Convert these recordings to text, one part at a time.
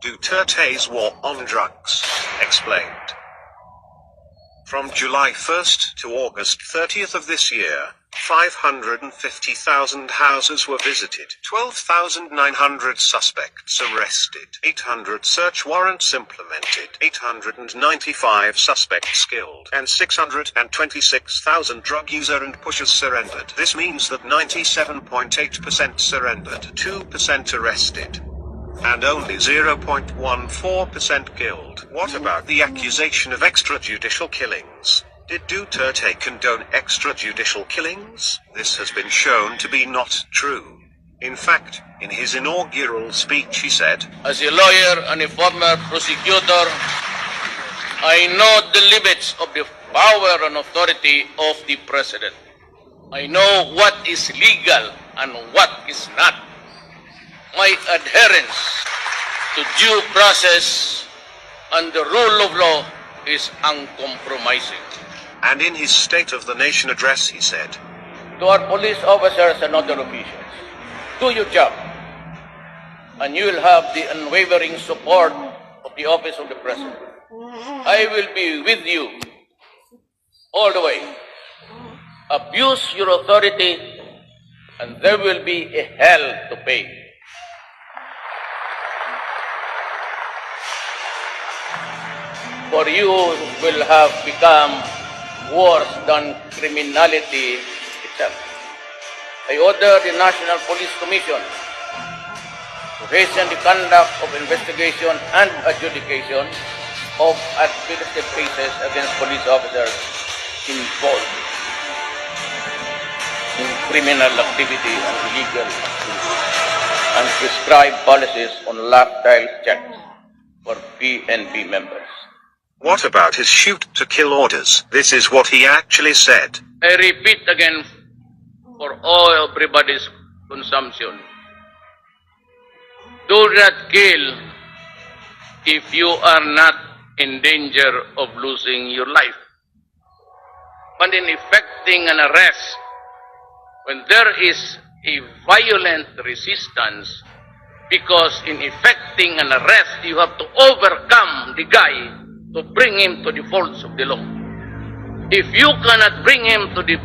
Duterte's war on drugs, explained. From July 1st to August 30th of this year, 550,000 houses were visited, 12,900 suspects arrested, 800 search warrants implemented, 895 suspects killed, and 626,000 drug users and pushers surrendered. This means that 97.8% surrendered, 2% arrested, and only 0.14% killed. What about the accusation of extrajudicial killings? Did Duterte condone extrajudicial killings? This has been shown to be not true. In fact, in his inaugural speech he said, "As a lawyer and a former prosecutor, I know the limits of the power and authority of the President. I know what is legal and what is not. My adherence to due process and the rule of law is uncompromising." And in his State of the Nation address he said, To our police officers and other officials, do your job, and you will have the unwavering support of the Office of the President. I will be with you all the way. Abuse your authority, and there will be a hell to pay. For you will have become worse than criminality itself. I order the National Police Commission to hasten the conduct of investigation and adjudication of administrative cases against police officers involved in criminal activity and illegal activity, and prescribe policies on lifestyle checks for PNP members. what about his shoot-to-kill orders? This is what he actually said. I repeat again for all everybody's consumption. Do not kill if you are not in danger of losing your life. But in effecting an arrest, when there is a violent resistance, because in effecting an arrest, you have to overcome the guy to bring him to the folds of the law. If you cannot bring him to the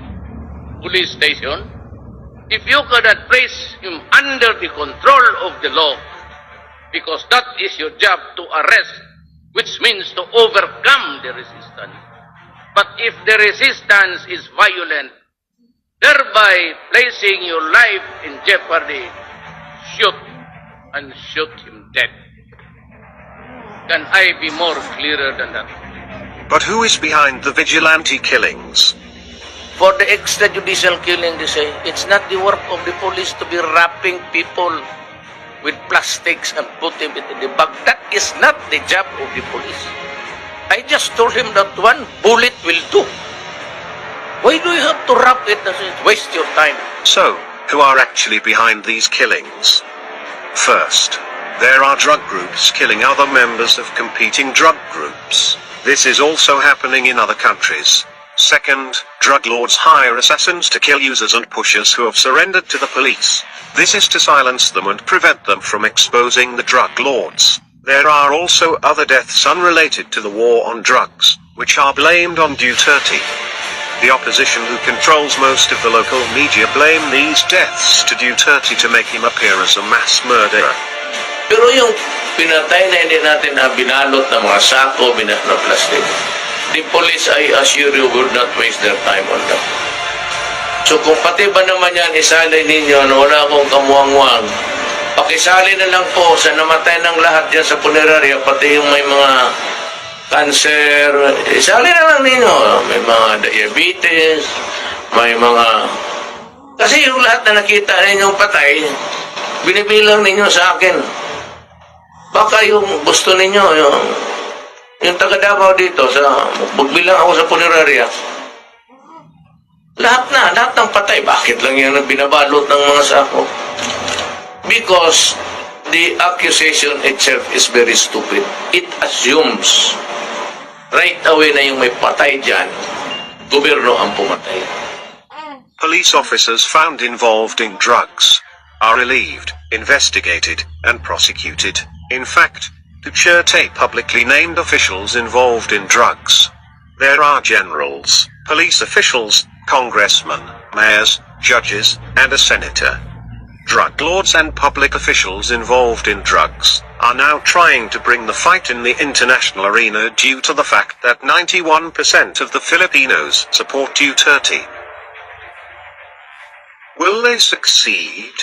police station, if you cannot place him under the control of the law, because that is your job to arrest, which means to overcome the resistance. But if the resistance is violent, thereby placing your life in jeopardy, shoot and shoot him dead. Can I be more clearer than that? But who is behind the vigilante killings? For the extrajudicial killing, they say, it's not the work of the police to be wrapping people with plastics and put them into the bag. That is not the job of the police. I just told him that one bullet will do. Why do you have to wrap it? Waste your time. So, who are actually behind these killings? First, there are drug groups killing other members of competing drug groups. This is also happening in other countries. Second, drug lords hire assassins to kill users and pushers who have surrendered to the police. This is to silence them and prevent them from exposing the drug lords. There are also other deaths unrelated to the war on drugs, which are blamed on Duterte. The opposition, who controls most of the local media, blame these deaths to Duterte to make him appear as a mass murderer. Pero yung pinatay na hindi natin na binalot ng mga sako, na plastic, the police, I assure you, would not waste their time on that. So kung pati ba naman yan isali ninyo na wala akong kamuangwang, pakisali na lang po sa namatay ng lahat yan sa punerarya, pati yung may mga cancer, isali na lang ninyo. May mga diabetes, may mga... Kasi yung lahat na nakita ninyong patay, binibilang ninyo sa akin. Baka yung gusto ninyo, yung taga Davao dito, magbilang ako sa punerarya. Lahat ng patay. Bakit lang yan ang binabalot ng mga sako? Because the accusation itself is very stupid. It assumes right away na yung may patay dyan, gobyerno ang pumatay. Police officers found involved in drugs are relieved, investigated, and prosecuted. In fact, Duterte publicly named officials involved in drugs. There are generals, police officials, congressmen, mayors, judges, and a senator. Drug lords and public officials involved in drugs are now trying to bring the fight in the international arena due to the fact that 91% of the Filipinos support Duterte. Will they succeed?